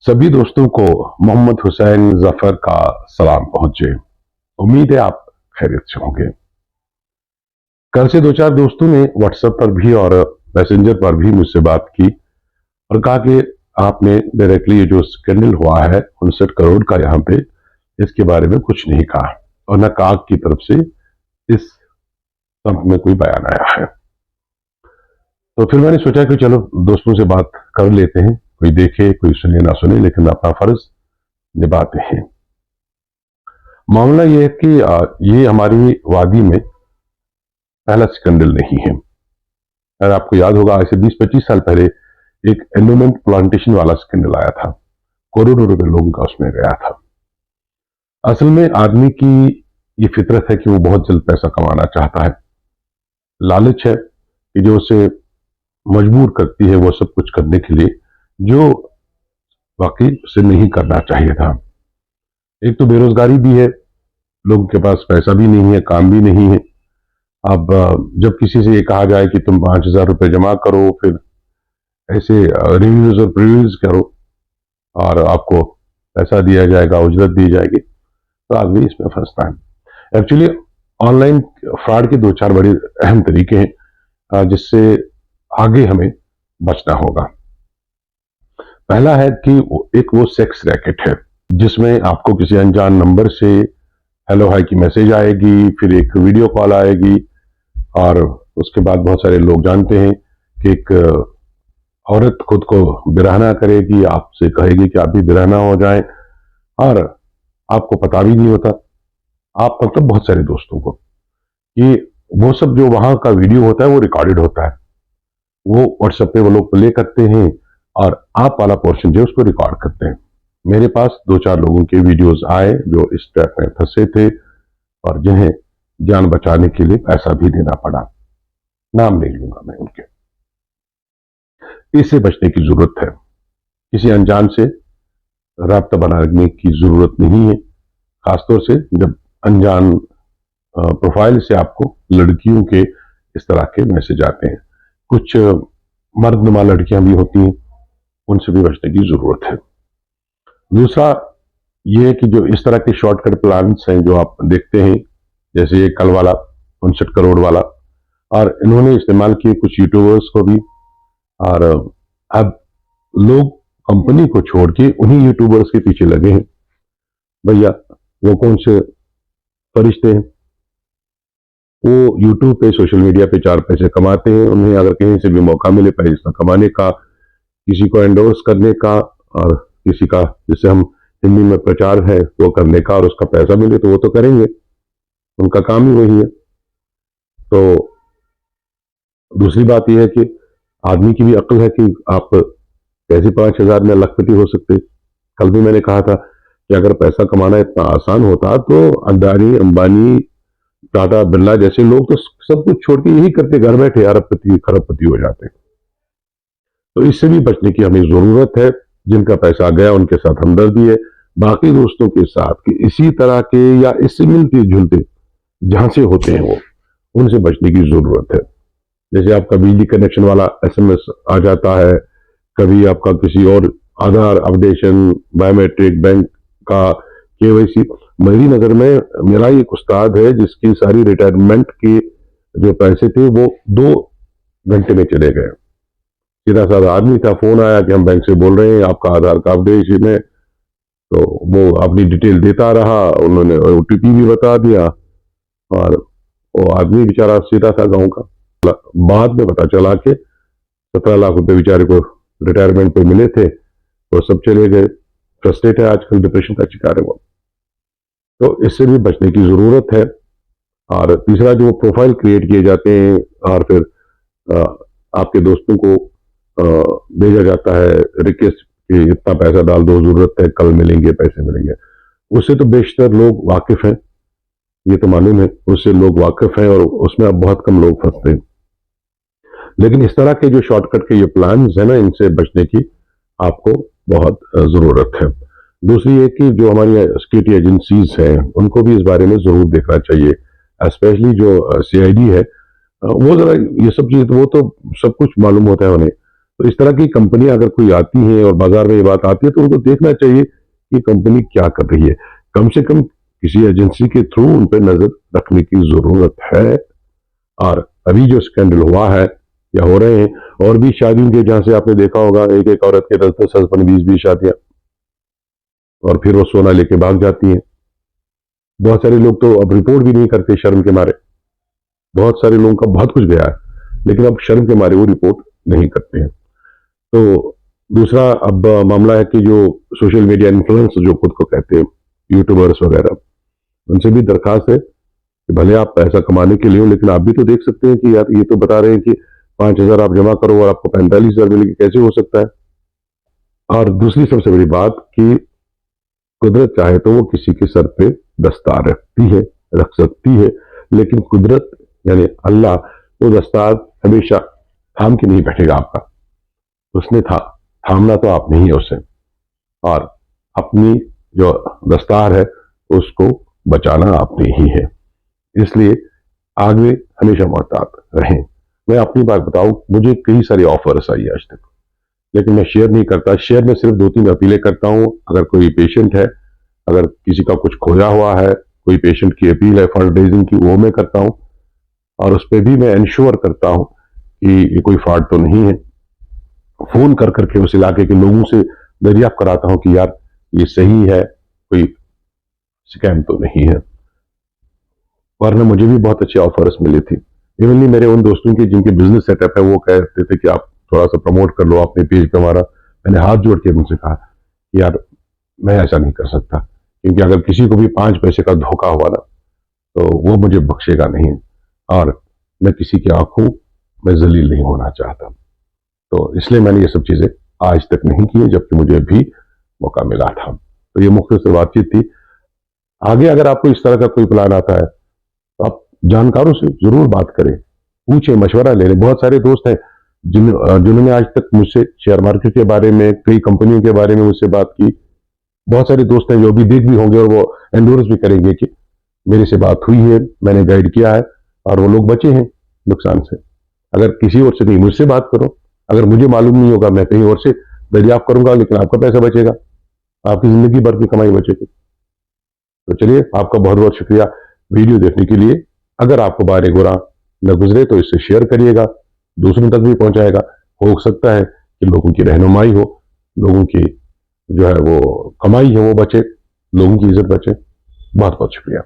सभी दोस्तों को मोहम्मद हुसैन जफर का सलाम पहुंचे। उम्मीद है आप खैरियत से होंगे। कल से दो चार दोस्तों ने व्हाट्सएप पर भी और मैसेंजर पर भी मुझसे बात की और कहा कि आपने डायरेक्टली ये जो स्कैंडल हुआ है 59 करोड़ का, यहाँ पे इसके बारे में कुछ नहीं कहा और न काग की तरफ से इस संबंध में कोई बयान आया है। तो फिर मैंने सोचा कि चलो दोस्तों से बात कर लेते हैं, कोई देखे कोई सुने ना सुने, लेकिन अपना फर्ज निभाते हैं। मामला यह है कि ये हमारी वादी में पहला स्कैंडल नहीं है। अगर आपको याद होगा, ऐसे 20-25 साल पहले एक एंडोमेंट प्लांटेशन वाला स्कैंडल आया था, करोड़ों रुपए लोगों का उसमें गया था। असल में आदमी की ये फितरत है कि वो बहुत जल्द पैसा कमाना चाहता है। लालच है कि जो उसे मजबूर करती है वो सब कुछ करने के लिए जो वाकई उसे नहीं करना चाहिए था। एक तो बेरोजगारी भी है, लोगों के पास पैसा भी नहीं है, काम भी नहीं है। अब जब किसी से ये कहा जाए कि तुम 5,000 रुपये जमा करो, फिर ऐसे रिव्यूज और प्रीव्यूज करो और आपको पैसा दिया जाएगा, उजरत दी जाएगी, तो आदमी इसमें फंसता है। एक्चुअली ऑनलाइन फ्रॉड के दो चार बड़े अहम तरीके हैं जिससे आगे हमें बचना होगा। पहला है कि एक वो सेक्स रैकेट है जिसमें आपको किसी अनजान नंबर से हेलो हाय की मैसेज आएगी, फिर एक वीडियो कॉल आएगी और उसके बाद बहुत सारे लोग जानते हैं कि एक औरत खुद को बिराना करेगी, आपसे कहेगी कि आप भी बिराना हो जाएं और आपको पता भी नहीं होता, आप मतलब बहुत सारे दोस्तों को, कि वो सब जो वहां का वीडियो होता है वो रिकॉर्डेड होता है, वो व्हाट्सएप पे वो लोग प्ले करते हैं और आप वाला पोर्शन जो उसको रिकॉर्ड करते हैं। मेरे पास दो चार लोगों के वीडियोस आए जो इस ट्रैप में फंसे थे और जिन्हें जान बचाने के लिए पैसा भी देना पड़ा। नाम नहीं लूंगा मैं उनके। इससे बचने की जरूरत है। किसी अनजान से राब्ता बनाने की जरूरत नहीं है, खासतौर से जब अनजान प्रोफाइल से आपको लड़कियों के इस तरह के मैसेज आते हैं। कुछ मर्दनुमा लड़कियां भी होती हैं, उनसे भी बचने की जरूरत है। दूसरा ये है कि जो इस तरह के शॉर्टकट प्लान्स हैं जो आप देखते हैं, जैसे ये कल वाला 59 करोड़ वाला, और इन्होंने इस्तेमाल किए कुछ यूट्यूबर्स को भी, और अब लोग कंपनी को छोड़ के उन्हीं यूट्यूबर्स के पीछे लगे हैं। भैया वो कौन से फरिश्ते हैं, वो यूट्यूब पे सोशल मीडिया पे 4 पैसे कमाते हैं। उन्हें अगर कहीं से भी मौका मिले पैसा कमाने का, किसी को एंडोर्स करने का और किसी का, जिसे हम हिंदी में प्रचार है, वो करने का, और उसका पैसा मिले तो वो तो करेंगे, उनका काम ही वही है। तो दूसरी बात यह है कि आदमी की भी अक्ल है कि आप कैसे 5,000 में लखपति हो सकते। कल भी मैंने कहा था कि अगर पैसा कमाना इतना आसान होता तो अडानी, अंबानी, टाटा, बिरला जैसे लोग तो सब कुछ छोड़ के यही करते, घर बैठे अरबपति खरबपति हो जाते। तो इससे भी बचने की हमें जरूरत है। जिनका पैसा गया उनके साथ हमदर्दी है, बाकी दोस्तों के साथ कि इसी तरह के या इससे मिलते जुलते जहां से होते हैं वो, उनसे बचने की जरूरत है। जैसे आपका बिजली कनेक्शन वाला एसएमएस आ जाता है, कभी आपका किसी और आधार अपडेशन, बायोमेट्रिक, बैंक का केवाईसी। मेरी नजर में मेरा एक उस्ताद है जिसकी सारी रिटायरमेंट के जो पैसे थे वो 2 घंटे में चले गए। सीधा साधा आदमी था, फोन आया कि हम बैंक से बोल रहे हैं, आपका आधार का अपडेशन है, तो वो अपनी डिटेल देता रहा, उन्होंने ओटीपी भी बता दिया और वो आदमी बेचारा सीधा था गांव का। बाद में पता चला कि 17 लाख रुपए बेचारे को रिटायरमेंट पे मिले थे, वो सब चले गए। फ्रस्ट्रेट है, आजकल डिप्रेशन का शिकार है वो। तो इससे भी बचने की जरूरत है। और तीसरा, जो प्रोफाइल क्रिएट किए जाते हैं और फिर आपके दोस्तों को भेजा जाता है रिक्वेस्ट कि इतना पैसा डाल दो, जरूरत है, कल मिलेंगे, पैसे मिलेंगे, उससे तो बेशतर लोग वाकिफ हैं, ये तो मालूम है, उससे लोग वाकिफ हैं और उसमें अब बहुत कम लोग फंसते हैं। लेकिन इस तरह के जो शॉर्टकट के ये प्लान है ना, इनसे बचने की आपको बहुत जरूरत है। दूसरी है कि जो हमारी सिक्योरिटी एजेंसीज हैं उनको भी इस बारे में जरूर देखना चाहिए, स्पेशली जो सीआईडी है, वो जरा ये सब चीज, वो तो सब कुछ मालूम होता है उन्हें, तो इस तरह की कंपनियां अगर कोई आती हैं और बाजार में ये बात आती है तो उनको देखना चाहिए कि कंपनी क्या कर रही है। कम से कम किसी एजेंसी के थ्रू उन पर नजर रखने की जरूरत है। और अभी जो स्कैंडल हुआ है या हो रहे हैं और भी शादियों के, जहां से आपने देखा होगा एक एक औरत के 10-10 हस्बैंड, 20-20 शादियां, और फिर वो सोना लेके भाग जाती हैं। बहुत सारे लोग तो अब रिपोर्ट भी नहीं करते शर्म के मारे। बहुत सारे लोगों का बहुत कुछ गया है लेकिन अब शर्म के मारे वो रिपोर्ट नहीं करते हैं। तो दूसरा अब मामला है कि जो सोशल मीडिया इन्फ्लुएंस जो खुद को कहते हैं, यूट्यूबर्स वगैरह, उनसे भी दरखास्त है कि भले आप पैसा कमाने के लिए हो लेकिन आप भी तो देख सकते हैं कि यार ये तो बता रहे हैं कि 5,000 आप जमा करो और आपको 45,000 मिलेगी, कैसे हो सकता है। और दूसरी सबसे बड़ी बात कि कुदरत चाहे तो वो किसी के सर पे दस्तार रखती है, रख सकती है, लेकिन कुदरत यानी अल्लाह वो दस्तार हमेशा थाम के नहीं बैठेगा आपका। उसने थामना तो आपने ही है उसे, और अपनी जो दस्तार है उसको बचाना आपने ही है। इसलिए आगे हमेशा मोहतात रहें। मैं अपनी बात बताऊं, मुझे कई सारे ऑफर्स आई आज तक, लेकिन मैं शेयर नहीं करता। शेयर में सिर्फ 2-3 अपीलें करता हूं। अगर कोई पेशेंट है, अगर किसी का कुछ खोया हुआ है, कोई पेशेंट की अपील है फंड रेजिंग की, वो मैं करता हूं। और उस पर भी मैं इंश्योर करता हूं कि ये कोई फ्रॉड तो नहीं है। फोन कर करके उस इलाके के लोगों से दरियाफ्त कराता हूं कि यार ये सही है, कोई स्कैम तो नहीं है। वरना मुझे भी बहुत अच्छे ऑफर्स मिले थे। इवनली मेरे उन दोस्तों के जिनके बिजनेस सेटअप है वो कहते थे कि आप थोड़ा सा प्रमोट कर लो अपने पेज पे हमारा। मैंने हाथ जोड़ के उनसे कहा कि यार मैं ऐसा नहीं कर सकता, क्योंकि अगर किसी को भी 5 पैसे का धोखा हुआ ना तो वो मुझे बख्शेगा नहीं, और मैं किसी की आंखों में जलील नहीं होना चाहता। तो इसलिए मैंने ये सब चीजें आज तक नहीं की, जबकि मुझे भी मौका मिला था। तो ये मुख्तसर बातचीत थी। आगे अगर आपको इस तरह का कोई प्लान आता है तो आप जानकारों से जरूर बात करें, पूछें, मशवरा ले लें। बहुत सारे दोस्त हैं जिन्होंने आज तक मुझसे शेयर मार्केट के बारे में, कई कंपनियों के बारे में मुझसे बात की। बहुत सारे दोस्त हैं जो भी देख भी होंगे और वो एंडोर्स भी करेंगे कि मेरे से बात हुई है, मैंने गाइड किया है और वो लोग बचे हैं नुकसान से। अगर किसी और से नहीं, मुझसे बात करो। अगर मुझे मालूम नहीं होगा, मैं कहीं और से दरियाफ्त करूंगा, लेकिन आपका पैसा बचेगा, आपकी जिंदगी भर की कमाई बचेगी। तो चलिए, आपका बहुत बहुत शुक्रिया वीडियो देखने के लिए। अगर आपको बारे गुरा न गुजरे तो इसे शेयर करिएगा, दूसरों तक भी पहुंचाएगा। हो सकता है कि लोगों की रहनुमाई हो, लोगों की जो है वो कमाई है वो बचे, लोगों की इज्जत बचे। बहुत बहुत शुक्रिया।